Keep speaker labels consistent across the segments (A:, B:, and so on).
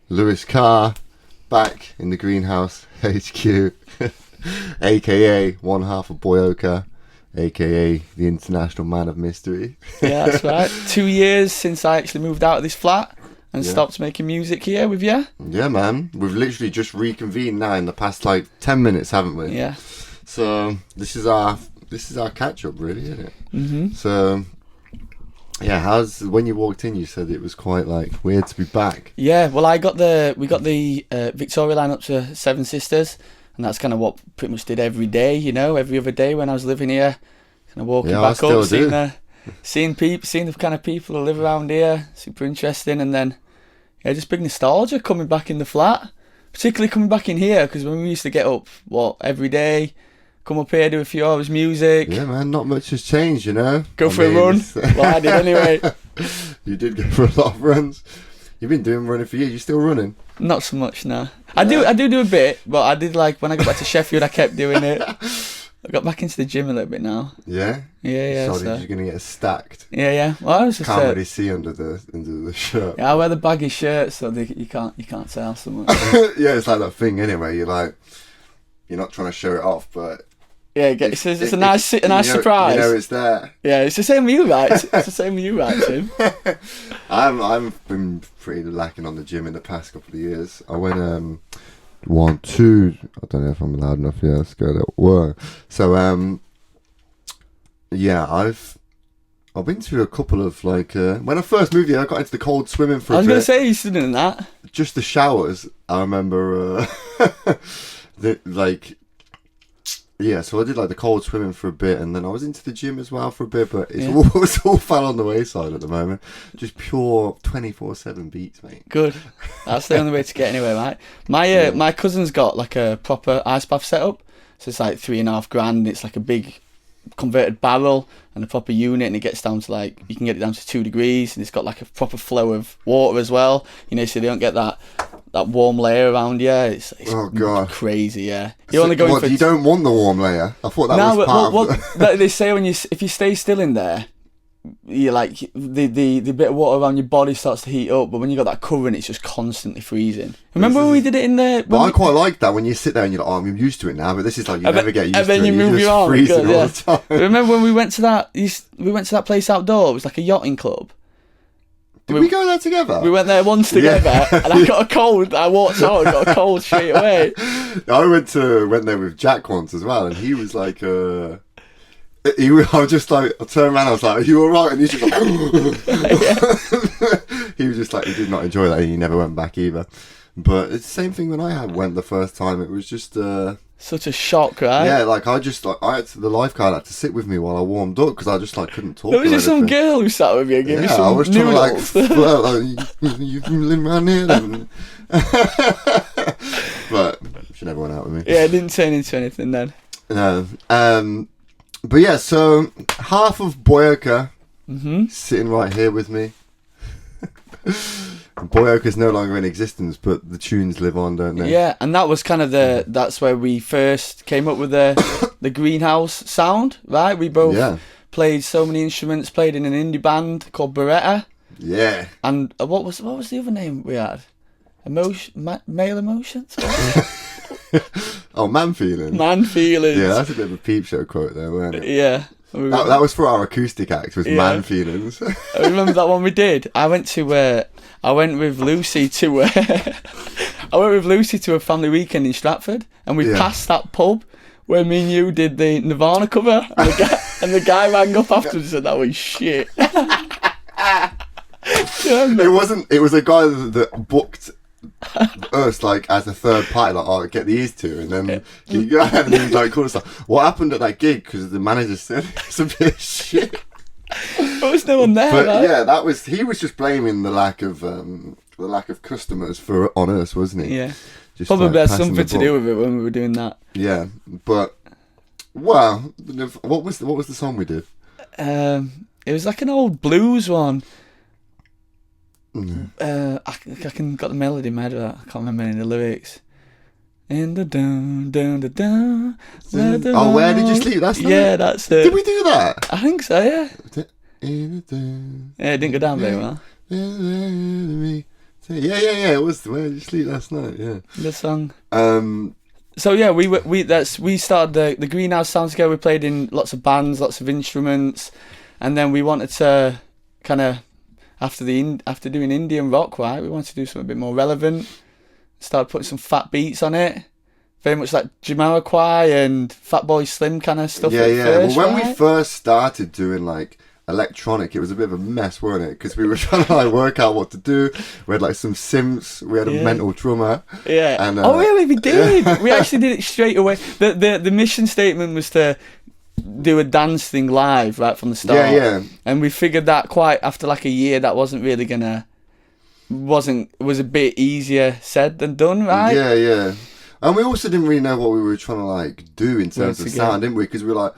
A: Lewis Carr, back in the greenhouse HQ, aka one half of Boyoka, aka the international man of mystery.
B: Yeah, that's right. 2 years since I actually moved out of this flat and stopped making music here with you.
A: Yeah, man. We've literally just reconvened now in the past 10 minutes, haven't we?
B: Yeah.
A: So this is our catch up, really, isn't it? Mm-hmm. So yeah, when you walked in, you said it was quite weird to be back.
B: Yeah, well, we got the Victoria line up to Seven Sisters, and that's kind of what pretty much did every day, every other day when I was living here, kind of walking back up, seeing the kind of people that live around here, super interesting, and then just big nostalgia coming back in the flat, particularly coming back in here because when we used to get up every day. Come up here, do a few hours music.
A: Yeah, man, not much has changed,
B: Go for a run. Well, I did anyway.
A: You did go for a lot of runs. You've been running for years. You still running?
B: Not so much now. I do a bit, but I did when I got back to Sheffield, I kept doing it. I got back into the gym a little bit now.
A: Yeah?
B: Yeah.
A: Sorry, you're going to get stacked.
B: Yeah. Well, I was just...
A: Can't really see under the shirt.
B: Yeah, I wear the baggy shirt so you can't tell so much.
A: Yeah, it's like that thing anyway. You're not trying to show it off, but...
B: Yeah, it's a nice surprise.
A: It's there.
B: Yeah, it's the same with you, right? It's the same with you, right, Tim?
A: I've been pretty lacking on the gym in the past couple of years. I went 1, 2. I don't know if I'm loud enough. Yeah, let's go. So I've been to a couple of when I first moved here, I got into the cold swimming for a bit.
B: I was going to say you stood in that.
A: Just the showers. I remember Yeah, so I did the cold swimming for a bit, and then I was into the gym as well for a bit, but it's all fell on the wayside at the moment. Just pure 24/7 beats, mate.
B: Good. That's the only way to get anywhere, right? My cousin's got a proper ice bath setup, so it's $3.5 grand. It's a big converted barrel and a proper unit, and it gets down to you can get it down to 2 degrees, and it's got a proper flow of water as well. So they don't get that warm layer around you. It's
A: oh god,
B: crazy. Yeah,
A: you only go. You don't want the warm layer. I thought that was part of.
B: What they say if you stay still in there, you the bit of water around your body starts to heat up, but when you got that current, it's just constantly freezing. Remember when we did it in there?
A: But I quite like that when you sit there and you're like, oh, I'm used to it now. But this is you never get used to it.
B: And then you move your arm.
A: Freezing all the time.
B: Remember when we went to that? We went to that place outdoor. It was a yachting club.
A: Did we go there together?
B: We went there once together, and I got a cold. I walked out and got a cold straight away.
A: I went there with Jack once as well, and he was I was just I turned around, I was like, are you alright? And he's just he was just he did not enjoy that, and he never went back either. But it's the same thing when I went the first time. It was just
B: such a shock, right?
A: Yeah, the lifeguard had to sit with me while I warmed up because I just couldn't talk.
B: There was just some girl who sat with you and gave you some I was noodles.
A: Trying to you live around here then. But she never went out with me.
B: Yeah, it didn't turn into anything then.
A: No. But yeah, so half of Boyoka sitting right here with me. Boyoka is no longer in existence, but the tunes live on, don't they?
B: Yeah, and that was kind of that's where we first came up with the greenhouse sound, right? We both played so many instruments, played in an indie band called Beretta.
A: Yeah.
B: And what was the other name we had? Male Emotions?
A: Oh, Man Feelings.
B: Man Feelings.
A: Yeah, that's a bit of a Peep Show quote there, weren't it?
B: Yeah.
A: That was for our acoustic act, was Man Feelings.
B: I remember that one we did. I went with Lucy to a family weekend in Stratford, and we passed that pub where me and you did the Nirvana cover, and the guy rang up afterwards and said that was shit.
A: It was a guy that booked us as a third party, get these two, and then you go ahead and he was cool stuff. What happened at that gig? Because the manager said it's a bit of shit.
B: There was no one there.
A: But
B: right?
A: yeah, he was just blaming the lack of customers on us, wasn't he?
B: Yeah,
A: just
B: probably had something to do with it when we were doing that.
A: Yeah, but what was the song we did?
B: It was an old blues one. I can got the melody in my head of that. I can't remember any of the lyrics. In the down, down, the down.
A: Oh, where did you sleep? That's not
B: yeah,
A: it.
B: That's it.
A: Did we do that?
B: I think so. Yeah.
A: In the down.
B: Yeah, it didn't go down very well.
A: Yeah. It was Where Did You Sleep Last Night? Yeah.
B: The song.
A: So
B: yeah, we started the Greenhouse Sound together. We played in lots of bands, lots of instruments, and then we wanted to kind of after doing Indian rock, right? We wanted to do something a bit more relevant. Started putting some fat beats on it, very much like Jamiroquai and Fatboy Slim kind of stuff.
A: Yeah.
B: First,
A: well, when we first started doing like electronic, it was a bit of a mess, weren't it? Because we were trying to like work out what to do. We had like some synths. We had a mental drummer.
B: Yeah.
A: And,
B: oh really? We did. We actually did it straight away. The mission statement was to do a dance thing live right from the start.
A: Yeah.
B: And we figured that quite after like a year, that wasn't really gonna. It was a bit easier said than done, right?
A: Yeah. And we also didn't really know what we were trying to like do in terms of sound, didn't we? Because we were like.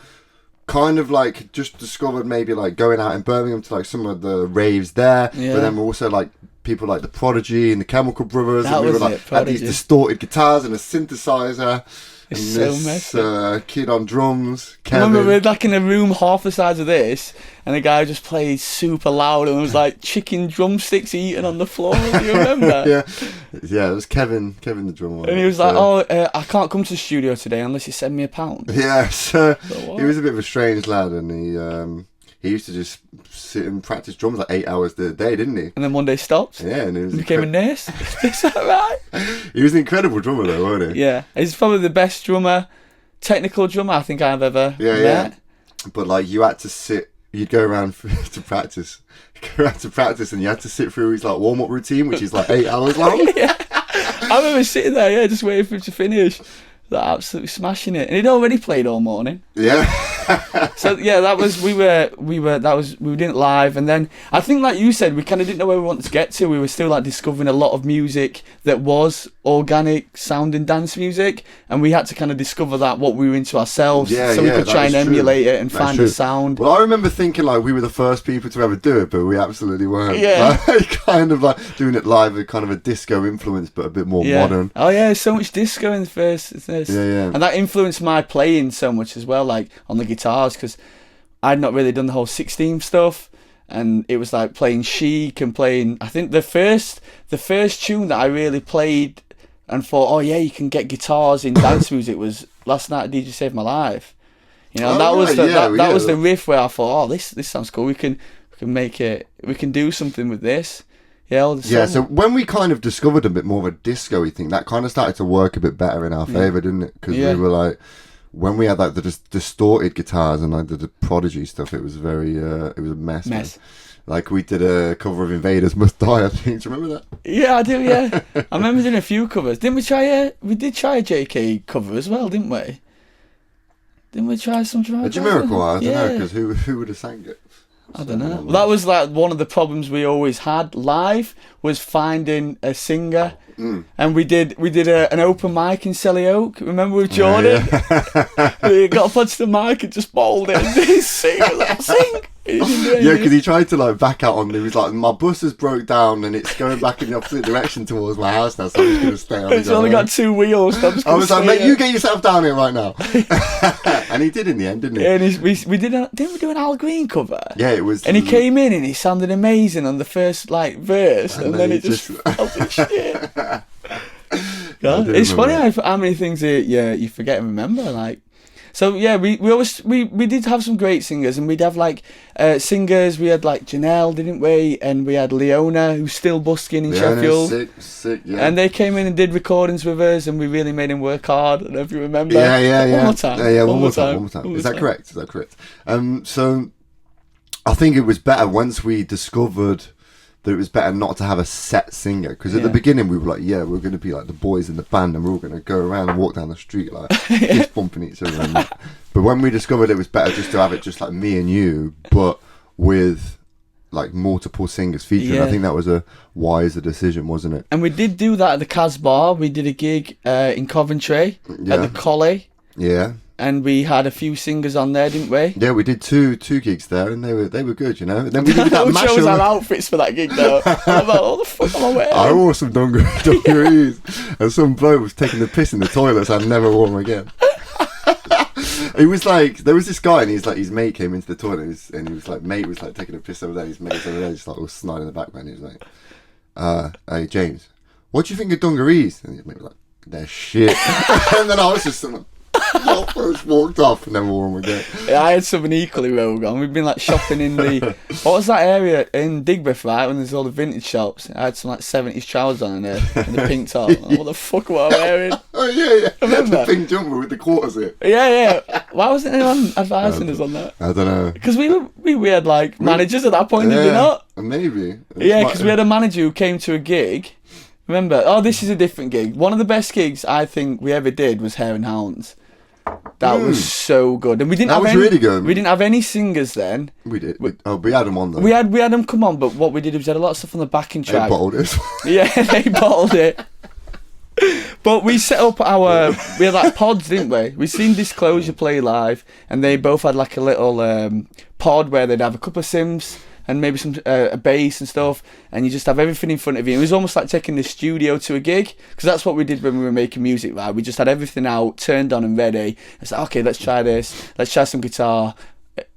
A: Kind of like just discovered maybe like going out in Birmingham to like some of the raves there, but then we're also like people like the Prodigy and the Chemical Brothers, and we were like had these distorted guitars and a synthesizer.
B: It's
A: and
B: so
A: this
B: messy.
A: Kid on drums, Kevin.
B: I remember we were like in a room half the size of this, and the guy just played super loud and was like chicken drumsticks eating on the floor. Do you remember?
A: Yeah, it was Kevin the drummer.
B: And he was like, I can't come to the studio today unless you send me £1.
A: Yeah, so he was a bit of a strange lad, and he used to just sit and practice drums like 8 hours a day, didn't he?
B: And then one day stopped.
A: Yeah, and he
B: became a nurse. Is that right?
A: He was an incredible drummer though, wasn't he?
B: Yeah, he's probably the best technical drummer I think I've ever met.
A: Yeah. But like you had to sit, you'd go around to practice, and you had to sit through his like warm-up routine, which is like 8 hours long.
B: Yeah. I remember sitting there, just waiting for him to finish. Like, absolutely smashing it, and he'd already played all morning.
A: Yeah.
B: So yeah, we did it live, and then I think, like you said, we kind of didn't know where we wanted to get to. We were still like discovering a lot of music that was organic sounding dance music, and we had to kind of discover that what we were into ourselves, so we could try and emulate it and find a sound.
A: Well, I remember thinking like we were the first people to ever do it, but we absolutely weren't.
B: Yeah.
A: Like, kind of like doing it live with kind of a disco influence, but a bit more modern.
B: Oh yeah, so much disco in the first.
A: Yeah.
B: And that influenced my playing so much as well, like on the guitars, because I'd not really done the whole 16 stuff, and it was like playing chic and playing. I think the first tune that I really played and thought, oh yeah, you can get guitars in dance music was Last Night DJ Saved My Life. You know, that was the riff where I thought, oh, this sounds cool. We can make it. We can do something with this. Yeah,
A: so when we kind of discovered a bit more of a disco-y thing, that kind of started to work a bit better in our favour, didn't it? Because we were like, when we had like the distorted guitars and like the Prodigy stuff, it was very, it was a mess. Like we did a cover of Invaders Must Die, I think. Do you remember that?
B: Yeah, I do, yeah. I remember doing a few covers. Didn't we try we did try a JK cover as well, didn't we? Didn't we try some Jamiroquai?
A: A Jamiroquai, I don't know, because who would have sang it?
B: I don't know. That was like one of the problems we always had live, was finding a singer. And we did an open mic in Selly Oak. Remember with Jordan? He got up onto the mic and just bawled it and didn't sing. Sing.
A: Yeah, because he tried to like back out on. He was like, my bus has broke down and it's going back in the opposite direction towards my house now, so I'm just going to stay on.
B: It's only got 2 wheels. So
A: I was like, mate, you get yourself down here right now. And he did in the end, didn't he?
B: Yeah, and we didn't we do an Al Green cover?
A: Yeah, it was.
B: And he came in and he sounded amazing on the first like verse, and then it just fell to shit. God, it's funny how many things you forget and remember, like. So yeah, we did have some great singers, and we'd have like singers. We had like Janelle, didn't we? And we had Leona, who's still busking in Sheffield.
A: Sick, yeah.
B: And they came in and did recordings with us, and we really made him work hard. I don't know if you remember.
A: Yeah.
B: One more time.
A: Yeah, one more time. Is that correct? So I think it was better once we discovered that it was better not to have a set singer, because at the beginning we were like, we're going to be like the boys in the band, and we're all going to go around and walk down the street like fist bumping each other. But when we discovered it was better just to have it just like me and you, but with like multiple singers featuring, I think that was a wiser decision, wasn't it?
B: And we did do that at the Casbah. We did a gig in Coventry at the Collie.
A: Yeah.
B: And we had a few singers on there, didn't we?
A: Yeah, we did two gigs there, and they were good, you know. And then we did that
B: we chose our outfits for that gig, though. I'm like, what the fuck am I wearing?
A: I wore some dungarees, and some bloke was taking the piss in the toilets. I'd never wore them again. It was like, there was this guy, and his mate came into the toilet, and he was like, mate was like taking a piss over there, his mate's over there, just like all snide in the back, man. He was like, Hey James, what do you think of dungarees? And he'd be like, they're shit. And then I was just like, first walked off, and then we wore them again.
B: Yeah, I had something equally rogue on. We've been like shopping in the what was that area in Digbeth, right? When there's all the vintage shops. I had some like 70s trousers on and the pink top. Like, what the fuck was I wearing?
A: Oh yeah.
B: Remember?
A: The pink jumper with the quarters in.
B: Yeah. Why wasn't anyone advising us on that?
A: I don't know.
B: Because we had like managers at that point, did we not?
A: Maybe.
B: Yeah, because we had a manager who came to a gig. Remember? Oh, this is a different gig. One of the best gigs I think we ever did was Hare and Hounds. That was so good, and we didn't.
A: Really good.
B: We didn't have any singers then.
A: We did. We had them on though.
B: We had them come on, but what we did was we had a lot of stuff on the backing track.
A: They bottled it.
B: Yeah, they bottled it. But we set up we had like pods, didn't we? We seen Disclosure play live, and they both had like a little pod where they'd have a couple of Sims and maybe some a bass and stuff, and you just have everything in front of you. It was almost like taking the studio to a gig, because that's what we did when we were making music, right? We just had everything out, turned on and ready. It's like, okay, let's try this. Let's try some guitar.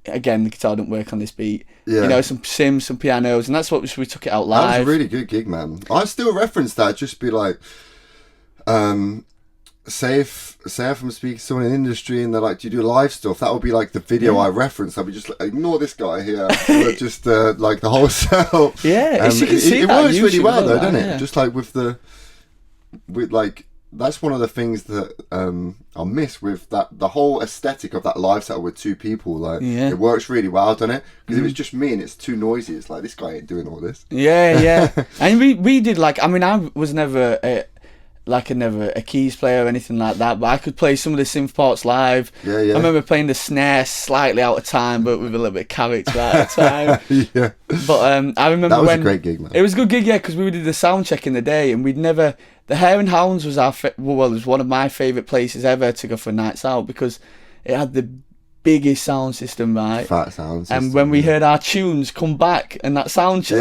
B: Again, the guitar don't work on this beat. Yeah. You know, some Sims, some pianos, and that's what we took it out live.
A: That was a really good gig, man. I still reference that, just be like, say if I'm speaking to someone in the industry and they're like, do you do live stuff? That would be like the video I reference. I'd be just like, ignore this guy here. Just like the whole setup.
B: Yeah,
A: it works really well though, doesn't it? Just like with like, that's one of the things that I miss with the whole aesthetic of that live set with two people. Like, it works really well, doesn't it? Because if it's just me and it's too noisy, it's like, this guy ain't doing all this.
B: Yeah. And we did like, I mean, I was never a keys player or anything like that, but I could play some of the synth parts live.
A: Yeah.
B: I remember playing the snare slightly out of time, but with a little bit of character at the time.
A: Yeah.
B: But I remember
A: that was a great gig, man.
B: It was a good gig, yeah, because we did the sound check in the day, and we'd never. The Hare and Hounds was was one of my favourite places ever to go for nights out, because it had the biggest sound system, right?
A: Fat sound system.
B: And when we heard our tunes come back and that sound check,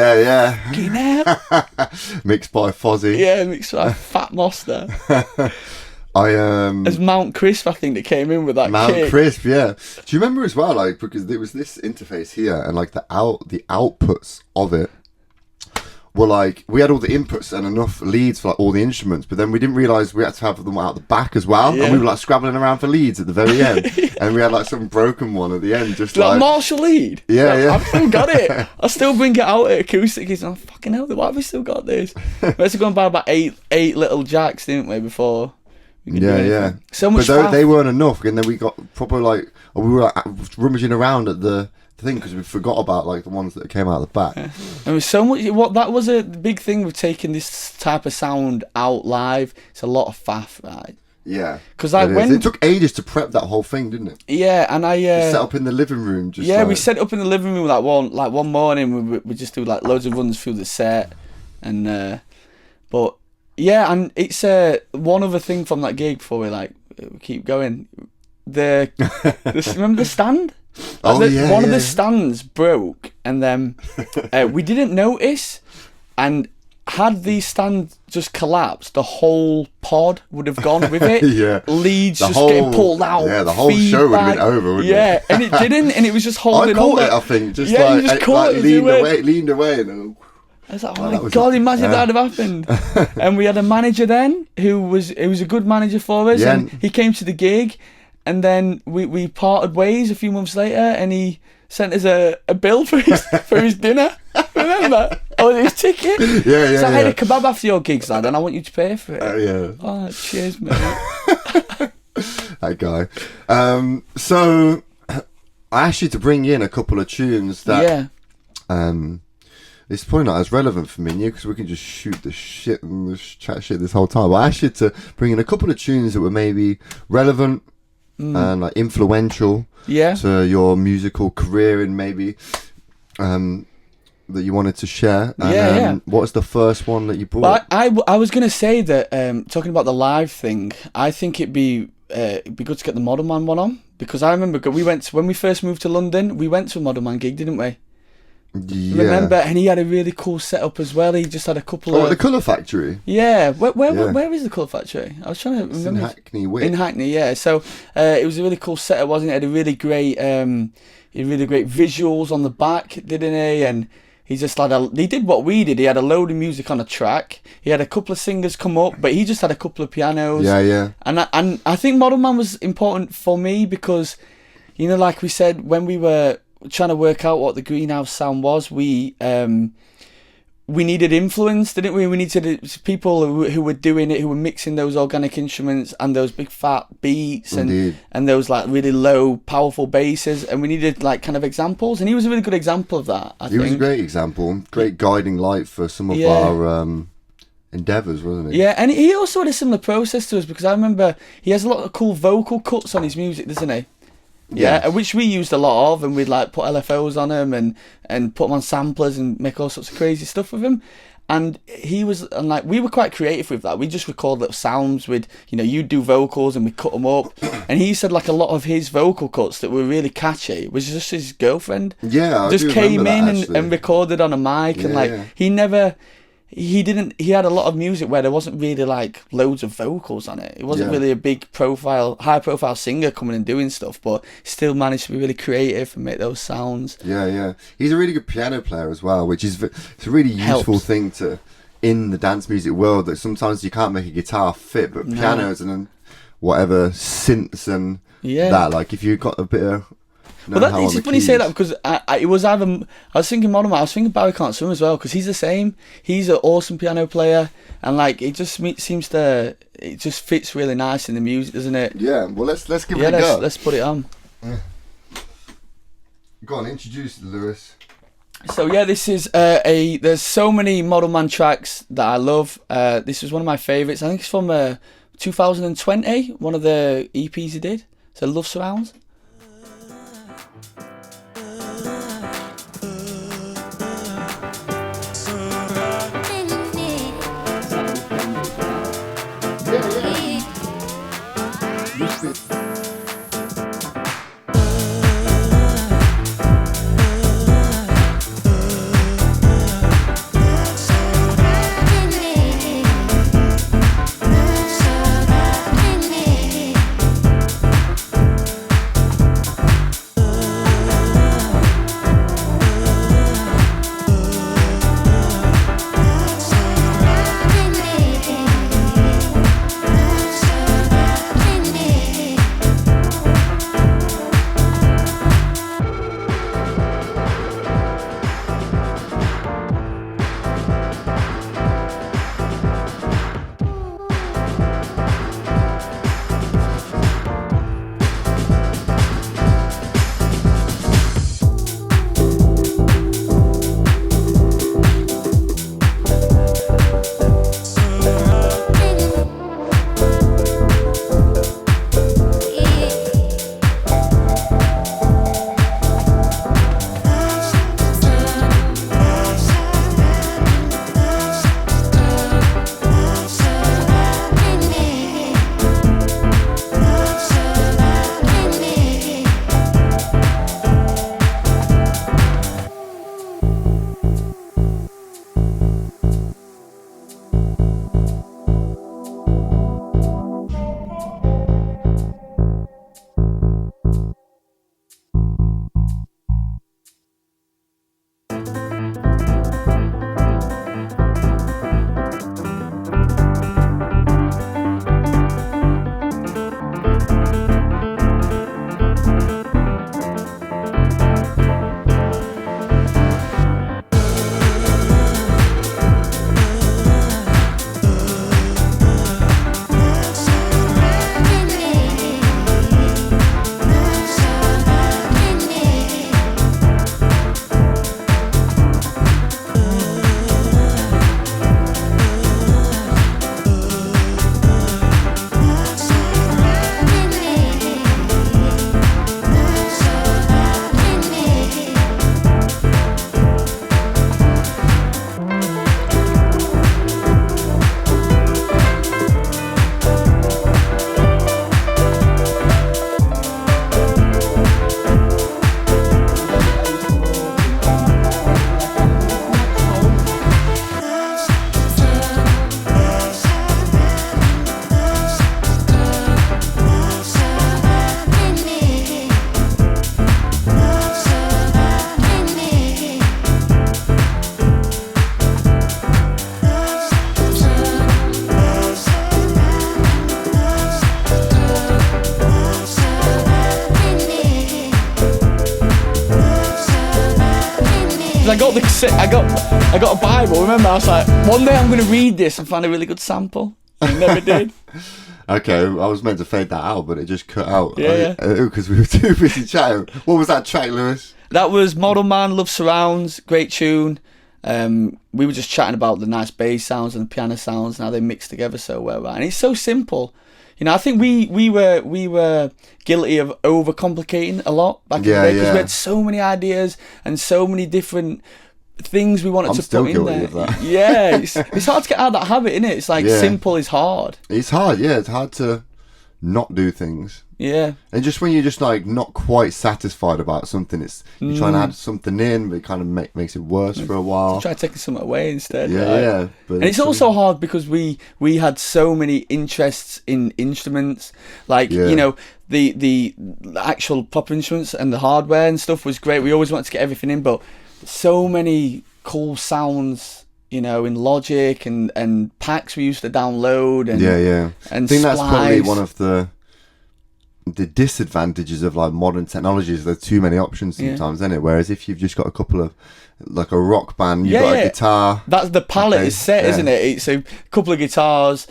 A: mixed by Fozzy.
B: Yeah, mixed by Fat Monster.
A: As
B: Mount Crisp, I think, that came in with that
A: Mount
B: kick.
A: Crisp, yeah. Do you remember as well, like, because there was this interface here, and like the outputs of it were like, we had all the inputs and enough leads for like all the instruments, but then we didn't realise we had to have them out the back as well, and we were like scrabbling around for leads at the very end, and we had like some broken one at the end, just like
B: Marshall lead.
A: Yeah.
B: I've still got it. I still bring it out at acoustic. He's like, fucking hell, why have we still got this? We had to go and buy about eight little jacks, didn't we, before?
A: Yeah.
B: So much.
A: But they weren't enough, and then we got proper like, we were like rummaging around at the thing, because we forgot about like the ones that came out of the back.
B: There was so much. That was a big thing with taking this type of sound out live. It's a lot of faff, right?
A: Yeah,
B: because like it
A: took ages to prep that whole thing, didn't it?
B: Yeah, and I
A: set up in the living room.
B: We set up in the living room one morning. We just do like loads of runs through the set, and but yeah, and it's one other thing from that gig before we keep going. Remember the stand? One of the stands broke, and then we didn't notice, and had the stand just collapsed, the whole pod would have gone with it. Leads getting pulled out.
A: Yeah, the whole show would have been over, wouldn't it?
B: And it didn't, and it was just holding on.
A: I think, just leaned away, and
B: I was like, oh my god, imagine that had happened. And we had a manager then who was a good manager for us, and he came to the gig. And then we parted ways a few months later, and he sent us a bill for his dinner. Remember? His ticket.
A: Yeah.
B: So I had a kebab after your gigs, lad, and I want you to pay for it.
A: Yeah.
B: Oh, cheers, mate.
A: That guy. So I asked you to bring in a couple of tunes that. It's probably not as relevant for me and you, because we can just shoot the shit and just chat shit this whole time. But I asked you to bring in a couple of tunes that were maybe relevant. And like influential to your musical career, and maybe that you wanted to share. And, what's the first one that you brought?
B: Well, I was going to say that talking about the live thing, I think it'd be good to get the Model Man one on, because I remember when we first moved to London, we went to a Model Man gig, didn't we?
A: Yeah.
B: Remember? And he had a really cool setup as well. He just had a couple of...
A: the Colour Factory?
B: Yeah. Where is the Colour Factory? I was trying to remember.
A: In Hackney, Wick.
B: In Hackney, yeah. So it was a really cool setup, wasn't it? It had a really great visuals on the back, didn't he? And He just he did what we did. He had a load of music on a track. He had a couple of singers come up, but he just had a couple of pianos.
A: Yeah.
B: And I think Model Man was important for me because, you know, like we said, when we were trying to work out what the Greenhouse sound was, we needed influence, didn't we? We needed people who were doing it, who were mixing those organic instruments and those big fat beats and those like really low, powerful basses, and we needed like kind of examples. And he was a really good example of that. I think
A: he was a great example, great guiding light for some of our endeavours, wasn't he?
B: Yeah, and he also had a similar process to us because I remember he has a lot of cool vocal cuts on his music, doesn't he? Yeah, which we used a lot of, and we'd like put LFOs on them and put them on samplers and make all sorts of crazy stuff with them. And we were quite creative with that. We just record little sounds with, you know, you'd do vocals and we cut them up. And he said like a lot of his vocal cuts that were really catchy was just his girlfriend.
A: Yeah,
B: just came in and recorded on a mic, and like he had a lot of music where there wasn't really like loads of vocals on it. It wasn't really a big high profile singer coming and doing stuff, but still managed to be really creative and make those sounds.
A: Yeah. He's a really good piano player as well, which is it's a really useful thing in the dance music world, that sometimes you can't make a guitar fit, but pianos and whatever synths and that, like if you've got a bit of...
B: Well, it's funny you say that because I was thinking Modern Man, I was thinking Barry Can't Swim as well, because he's the same. He's an awesome piano player, and like it just it just fits really nice in the music, doesn't it?
A: Yeah. Well, let's give it a go.
B: Let's put it on.
A: Yeah. Go on, introduce Lewis.
B: So yeah, this is there's so many Model Man tracks that I love. This is one of my favourites. I think it's from 2020, one of the EPs he did. So Love Surrounds. got a Bible. Remember, I was like, one day I'm going to read this and find a really good sample. I never did.
A: Okay, I was meant to fade that out, but it just cut out.
B: Yeah.
A: Because we were too busy chatting. What was that track, Lewis?
B: That was Model Man, Love Surrounds, great tune. We were just chatting about the nice bass sounds and the piano sounds and how they mix together so well, right? And it's so simple. You know, I think we were guilty of overcomplicating a lot back in the day because we had so many ideas and so many different things we wanted to put in there.
A: Of that.
B: Yeah, it's hard to get out of that habit, isn't it? It's like simple is hard.
A: It's hard, yeah. It's hard to not do things.
B: Yeah.
A: And just when you're just like not quite satisfied about something, it's you're trying to add something in, but it kind of makes it worse for a while.
B: Try taking something away instead.
A: Yeah,
B: right?
A: yeah. But
B: and it's also hard because we had so many interests in instruments, like you know the actual proper instruments and the hardware and stuff was great. We always wanted to get everything in, but so many cool sounds, you know, in Logic and packs we used to download and
A: And I think that's probably one of the disadvantages of like modern technologies. There's too many options sometimes, isn't it? Whereas if you've just got a couple of like a rock band, you've got a guitar.
B: That's the palette is set, isn't it? It's a couple of guitars,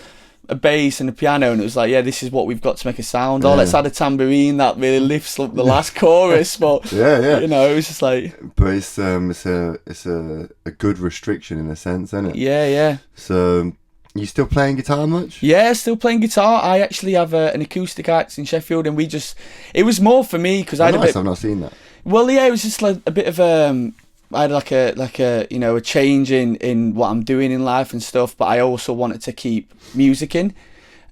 B: a bass and a piano, and it was like, this is what we've got to make a sound. Oh, let's add a tambourine that really lifts up the last chorus. But you know, it was just like. But
A: it's a good restriction in a sense, isn't it?
B: Yeah.
A: So. You still playing guitar much?
B: Yeah, still playing guitar. I actually have an acoustic act in Sheffield, and it was more for me because
A: I've not seen that.
B: Well, yeah, it was just like a bit of I had like a you know, a change in what I'm doing in life and stuff, but I also wanted to keep music in.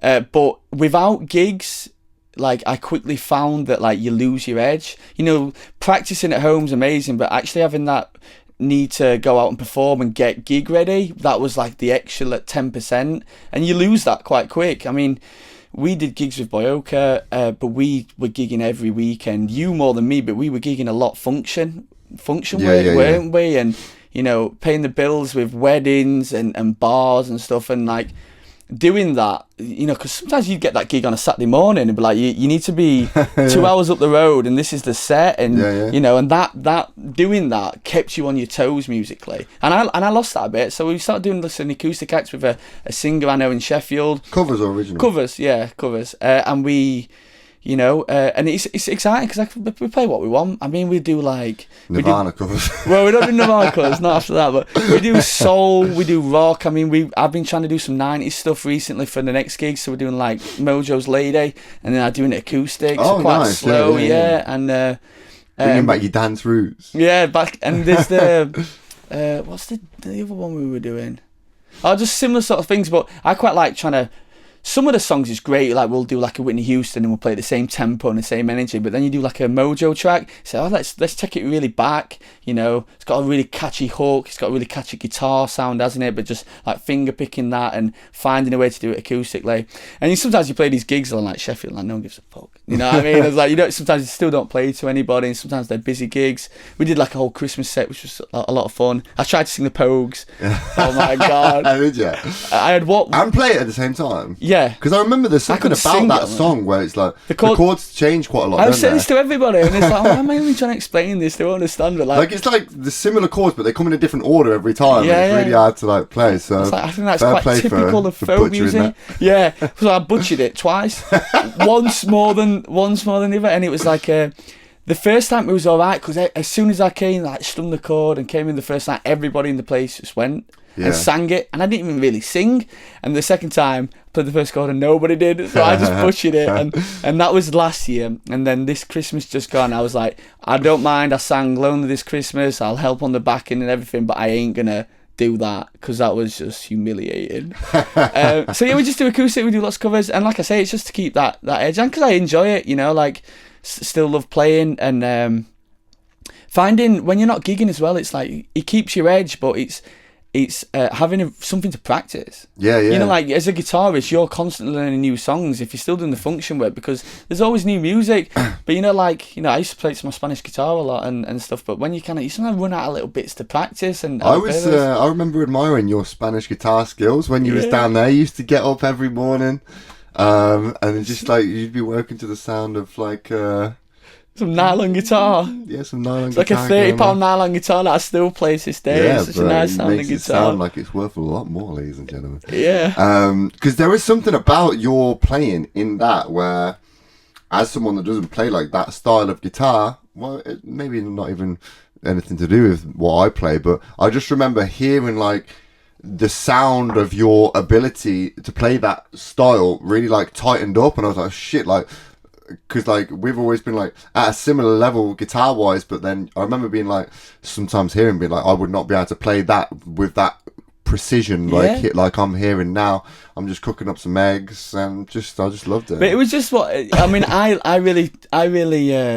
B: But without gigs, like I quickly found that like you lose your edge. You know, practicing at home is amazing, but actually having that need to go out and perform and get gig ready, that was like the extra like 10%, and you lose that quite quick. I mean, we did gigs with Boyoka, but we were gigging every weekend. You more than me, but we were gigging a lot function weren't we? And you know, paying the bills with weddings and bars and stuff, and like doing that, you know, because sometimes you get that gig on a Saturday morning and be like, you need to be 2 hours up the road and this is the set, and you know, and that doing that kept you on your toes musically, and I lost that a bit. So we started doing this in acoustic acts with a singer I know in Sheffield.
A: Covers or original? Covers,
B: and we, you know, and it's exciting because we play what we want. I mean, we do like
A: Nirvana covers.
B: Well, we don't do Nirvana covers, not after that, but we do soul, we do rock. I mean, I've been trying to do some 90s stuff recently for the next gig, so we're doing like Mojo's Lady, and then I'm doing it acoustic, so quite nice. Slow, and
A: bringing back your dance roots.
B: Yeah, back, and there's the what's the other one we were doing? Oh, just similar sort of things, but I quite like trying to. Some of the songs is great, like we'll do like a Whitney Houston and we'll play the same tempo and the same energy, but then you do like a Mojo track, so let's take it really back, you know, it's got a really catchy hook, it's got a really catchy guitar sound, hasn't it, but just like finger picking that and finding a way to do it acoustically. And sometimes you play these gigs on like Sheffield, like no one gives a fuck, you know what I mean? It's like, you know, sometimes you still don't play to anybody, and sometimes they're busy gigs. We did like a whole Christmas set, which was a lot of fun. I tried to sing the Pogues. Oh my god.
A: Did you?
B: I had what?
A: And play it at the same time.
B: Yeah.
A: Because I remember there's something about that song where it's like the chords change quite a lot.
B: I've said this to everybody, and it's like, why am I even trying to explain this? They won't understand it. Like
A: it's like the similar chords, but they come in a different order every time. Yeah, and it's really hard to like play. So
B: like, I think that's quite typical of folk music. Yeah, so I butchered it twice, once more than the other, and it was like the first time it was alright because as soon as I came, like strummed the chord and came in the first night, everybody in the place just went. And sang it, and I didn't even really sing. And the second time, I played the first chord and nobody did, so I just butchered it. And that was last year. And then this Christmas just gone, I was like, I don't mind. I sang Lonely this Christmas. I'll help on the backing and everything, but I ain't gonna do that because that was just humiliating. So yeah, we just do acoustic. We do lots of covers, and like I say, it's just to keep that edge, and because I enjoy it, you know, like still love playing and finding when you're not gigging as well. It's like it keeps your edge, but it's having something to practice.
A: Yeah.
B: You know, like as a guitarist, you're constantly learning new songs if you're still doing the function work because there's always new music. But you know, like, you know, I used to play to my Spanish guitar a lot and stuff. But when you sometimes run out of little bits to practice. And
A: I remember admiring your Spanish guitar skills when you was down there. You used to get up every morning, and just like you'd be working to the sound of like.
B: Some nylon guitar.
A: Yeah, some nylon
B: It's
A: guitar.
B: like a £30 nylon guitar that I still play to this day.
A: Yeah,
B: It's such a
A: but
B: nice
A: it
B: sounding
A: makes it
B: guitar.
A: sound like it's worth a lot more, ladies and gentlemen.
B: Yeah.
A: Because there is something about your playing in that where, as someone that doesn't play like that style of guitar, well, it maybe not even anything to do with what I play, but I just remember hearing like the sound of your ability to play that style really like tightened up, and I was like, shit, like, because like we've always been like at a similar level guitar wise, but then I remember being like sometimes hearing being like I would not be able to play that with that precision like I'm hearing now. I'm just cooking up some eggs and I just loved it.
B: But it was just what I mean. I really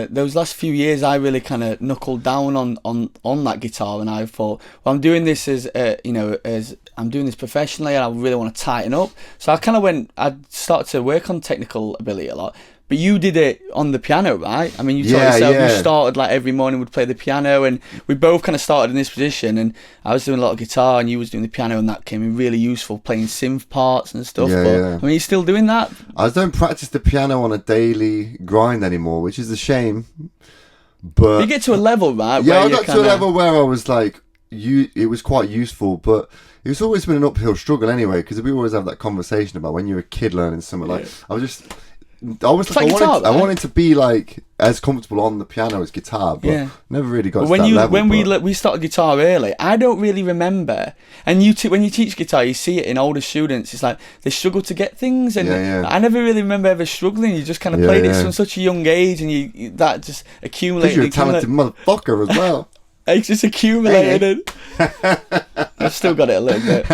B: those last few years I really kind of knuckled down on that guitar, and I thought, well, I'm doing this as I'm doing this professionally, and I really want to tighten up. So I started to work on technical ability a lot. But you did it on the piano, right? I mean, you told yourself you started like every morning would play the piano, and we both kind of started in this position. And I was doing a lot of guitar, and you was doing the piano, and that came in really useful playing synth parts and stuff. I mean, you're still doing that?
A: I don't practice the piano on a daily grind anymore, which is a shame. But
B: you get to a level, right?
A: Yeah, I got to a level where I was like, it was quite useful, but it's always been an uphill struggle anyway. Because we always have that conversation about when you're a kid learning something. Like I wanted to be like as comfortable on the piano as guitar, but never really got to that level.
B: When we started guitar early, I don't really remember. And when you teach guitar, you see it in older students. It's like they struggle to get things, and I never really remember ever struggling. You just kind of played it from such a young age, and you that just accumulated.
A: Because you're a talented motherfucker as well.
B: It's just accumulated. I've still got it a little bit.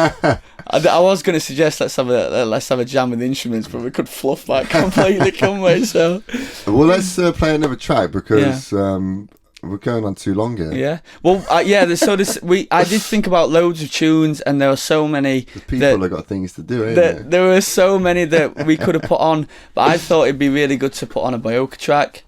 B: I was going to suggest let's have a jam with instruments, but we could fluff that completely, couldn't we? So,
A: well, let's play another track because we're going on too long here.
B: Yeah. Well, I did think about loads of tunes, and there were so many.
A: People have got things to do.
B: There were so many that we could have put on, but I thought it'd be really good to put on a Boyoka track.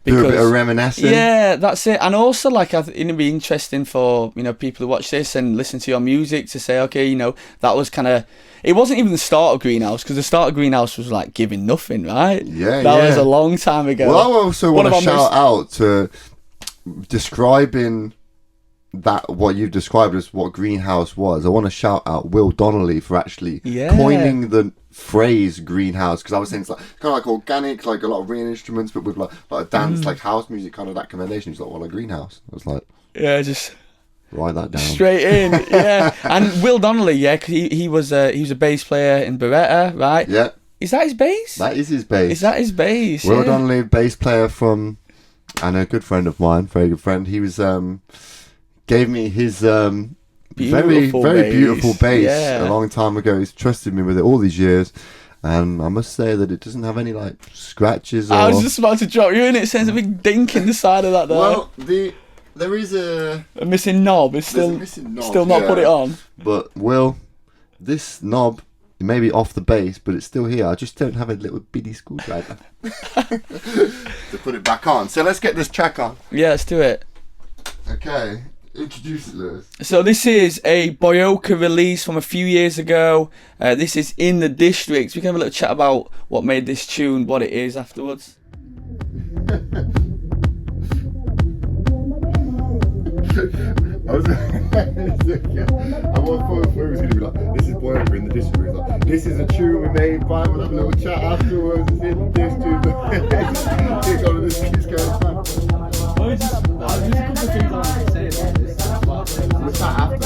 A: Do a bit of reminiscing.
B: Yeah, that's it. And also, like, I think it'd be interesting for, people who watch this and listen to your music to say, okay, that was kind of... It wasn't even the start of Greenhouse, because the start of Greenhouse was, like, giving nothing, right?
A: Yeah,
B: That was a long time ago.
A: Well, I also want to shout out to describing that, what you've described as what Greenhouse was. I want to shout out Will Donnelly for actually coining the phrase greenhouse, because I was saying it's like kind of like organic, like a lot of real instruments, but with like a dance, like house music, kind of that combination. He's like, well, a greenhouse. I was like,
B: just
A: write that down
B: straight in. And Will Donnelly, cause he was a bass player in Beretta, right?
A: Yeah.
B: Is that his bass?
A: That is his bass.
B: Is that his bass?
A: Will Donnelly, bass player from, and a good friend of mine, very good friend. He was gave me his very beautiful bass a long time ago. He's trusted me with it all these years, and I must say that it doesn't have any like scratches.
B: I was just about to drop you in. It sends a big dink in the side of that. There.
A: Well, there is a
B: missing knob. It's still not put it on.
A: But Will, this knob may be off the bass, but it's still here. I just don't have a little bitty screwdriver to put it back on. So let's get this track on.
B: Yeah, let's do it.
A: Okay. Introduce it, Lewis.
B: So this is a Boyoka release from a few years ago. This is In the Districts. We can have a little chat about what made this tune, what it is afterwards.
A: I thought it was going to be like, this is Boyoka in the District. Like, this is a tune we made by, we'll have a little chat afterwards. It's in the District. Keeps going back.
B: Just a couple of things I want to say about this.
A: What's that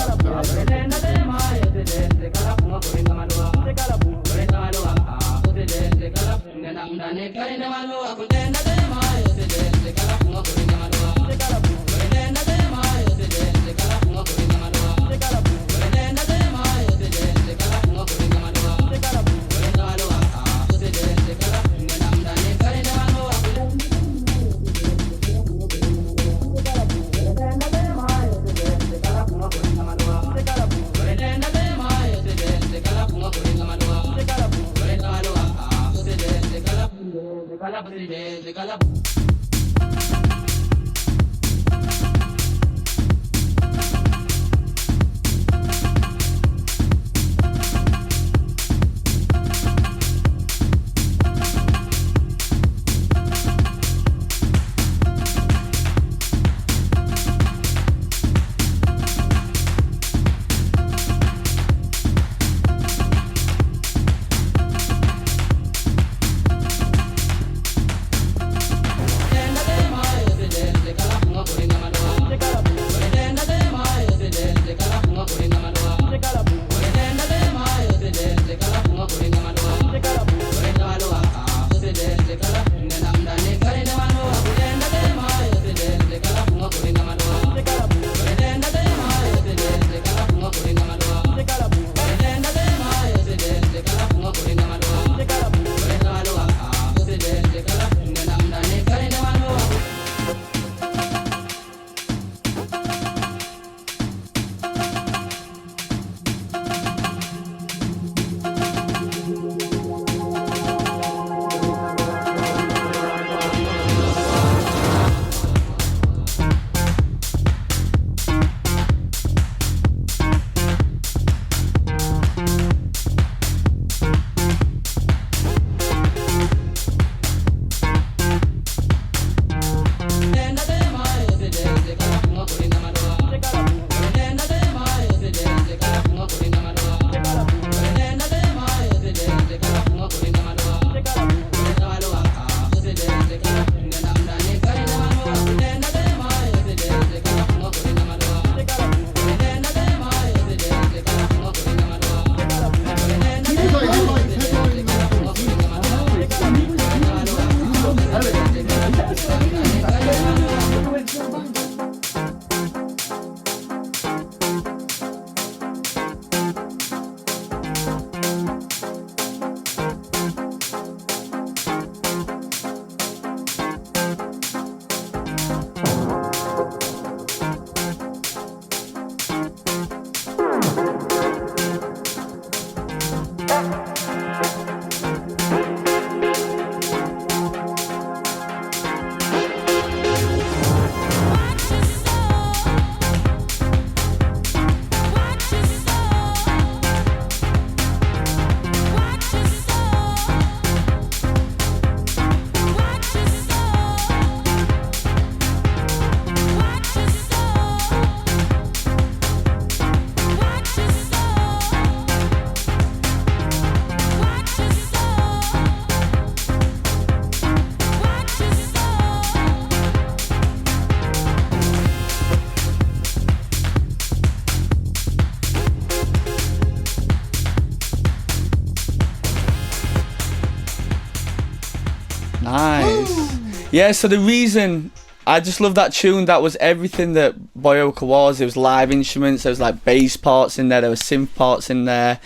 B: Nice. Yeah, so the reason I just love that tune, that was everything that Boyoka was. There was live instruments, there was like bass parts in there, there was synth parts in there,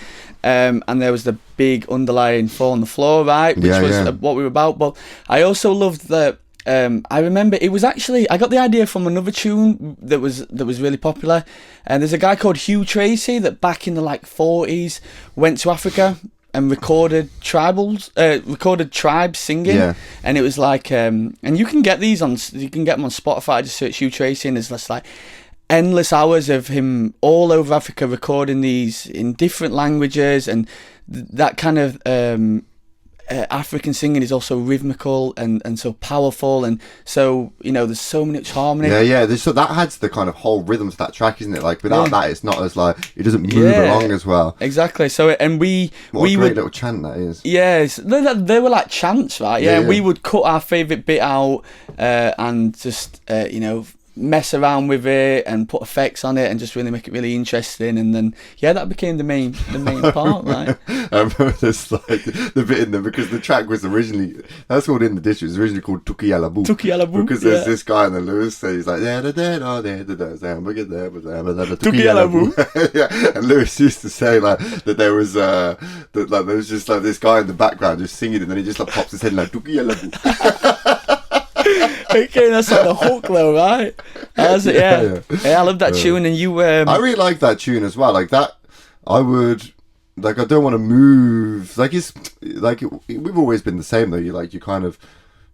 B: and there was the big underlying Fall on the Floor, right? Which was what we were about. But I also loved that. I remember it was actually, I got the idea from another tune that was really popular, and there's a guy called Hugh Tracy that back in the like 40s went to Africa and recorded tribes singing, and it was like, and you can get them on Spotify. Just search Hugh Tracy, and there's just like endless hours of him all over Africa recording these in different languages, and that kind of African singing is also rhythmical and so powerful, and so there's so much harmony.
A: So that adds the kind of whole rhythm to that track, isn't it? Like without that, it's not as like, it doesn't move along as well.
B: Exactly. So and we
A: a great little chant that is.
B: Yes, they were like chants, right? And we would cut our favourite bit out and just mess around with it and put effects on it and just really make it really interesting, and then that became the main part, right?
A: I remember this, like the bit in there, because the track was originally, that's called In the District, it was originally called Tuki Alabu, because there's this guy in the Lewis says, he's like Tuki Alabu. And Lewis used to say like that there was there was just like this guy in the background just singing, and then he just like pops his head like Tuki Alabu.
B: Okay, that's like the hook though, right? That's it, I love that tune, and you
A: I really like that tune as well. Like that, I would like. I don't want to move. Like it's like we've always been the same though. You kind of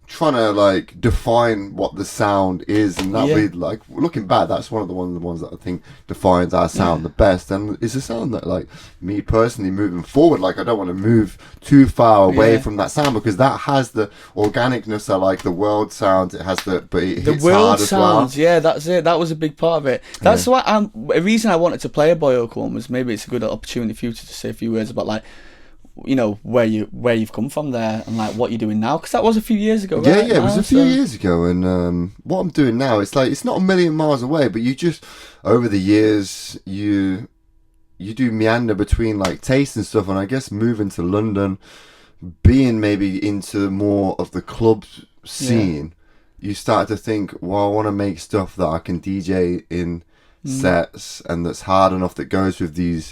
A: trying to like define what the sound is, and that we like looking back, that's one of the ones that I think defines our sound the best, and it's a sound that like me personally moving forward, like I don't want to move too far away from that sound, because that has the organicness I like the world sounds, it has but it hits
B: world
A: hard as
B: sounds
A: well.
B: That's it, that was a big part of it. That's why a reason I wanted to play a Boyoka one was maybe it's a good opportunity for you to say a few words about like where you've come from there and like what you're doing now, because that was a few years ago, right?
A: It was a few years ago, and what I'm doing now, it's like it's not a million miles away, but you just over the years you do meander between like taste and stuff, and I guess moving to London, being maybe into more of the club scene, you start to think, well, I want to make stuff that I can DJ in sets and that's hard enough, that goes with the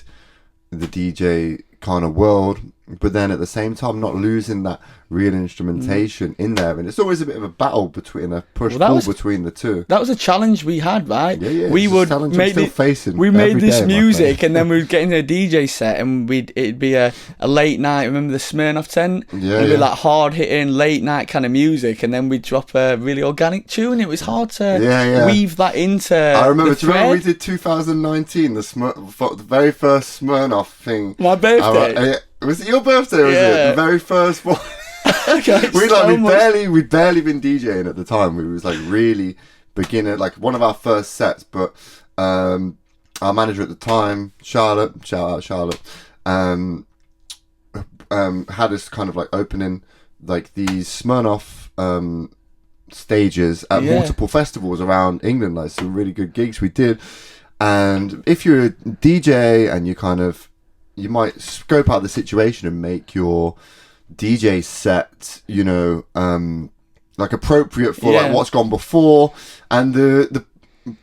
A: DJ kind of world, but then at the same time not losing that real instrumentation in there, and it's always a bit of a battle between a push-pull between the two.
B: That was a challenge we had, right? We would make this
A: day,
B: music, and then we would get into a DJ set, and it'd be a late night. Remember the Smirnoff tent? It'd be like hard hitting late night kind of music, and then we'd drop a really organic tune. It was hard to weave that into.
A: I remember. Do you remember we did 2019 the very first Smirnoff thing?
B: My birthday.
A: Was it your birthday? Or was it the very first one? We'd barely been DJing at the time. We was like really beginner, like one of our first sets. But our manager at the time, Charlotte, shout out Charlotte, had us kind of like opening like these Smirnoff stages at multiple festivals around England, like some really good gigs we did. And if you're a DJ and you might scope out the situation and make your DJ set, like appropriate for like what's gone before, and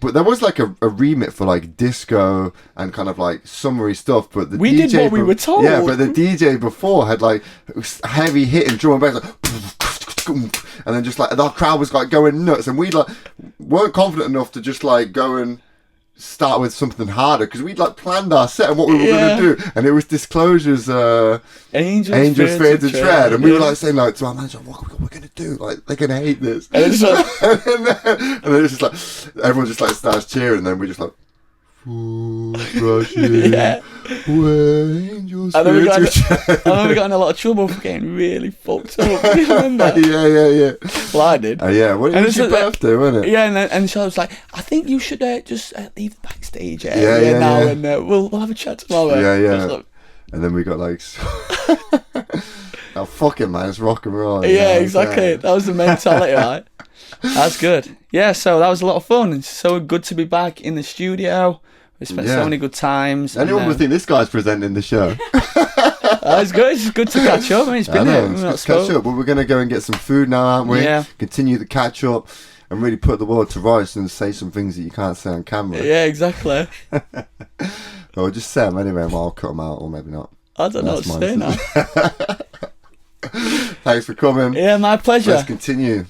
A: but there was like a remit for like disco and kind of like summery stuff. But the DJ
B: did what we were told.
A: Yeah, but the DJ before had like heavy hitting drum and bass, like, and then just like the crowd was like going nuts, and we like weren't confident enough to just like go and start with something harder, because we'd like planned our set and what we were going to do, and it was Disclosure's Angels Fear to Tread, and we were like saying like to our manager, what are we going to do, like they're going to hate this, and then it's just like everyone just like starts cheering, and then we just like rushing where angels fear to tread.
B: I remember we got in a lot of trouble for getting really fucked up. Do you remember?
A: Yeah.
B: Well, I did.
A: Well, it was your birthday, wasn't it?
B: Yeah, and Charlotte was like, I think you should just leave the backstage area now, and we'll have a chat tomorrow.
A: Yeah. And then we got like, oh, fuck it, man, it's rock and roll.
B: Yeah, exactly. That was the mentality, right? That's good. Yeah, so that was a lot of fun. It's so good to be back in the studio. We spent so many good times.
A: Anyone would think this guy's presenting the show.
B: It's good. It's good to catch up. I mean, it's been
A: it's good to catch up. But we're going to go and get some food now, aren't we?
B: Yeah.
A: Continue the catch up and really put the world to rights and say some things that you can't say on camera.
B: Yeah, exactly.
A: Well, just say them anyway, and I'll cut them out, or maybe not.
B: I don't know what to say now.
A: Thanks for coming.
B: Yeah, my pleasure.
A: Let's continue.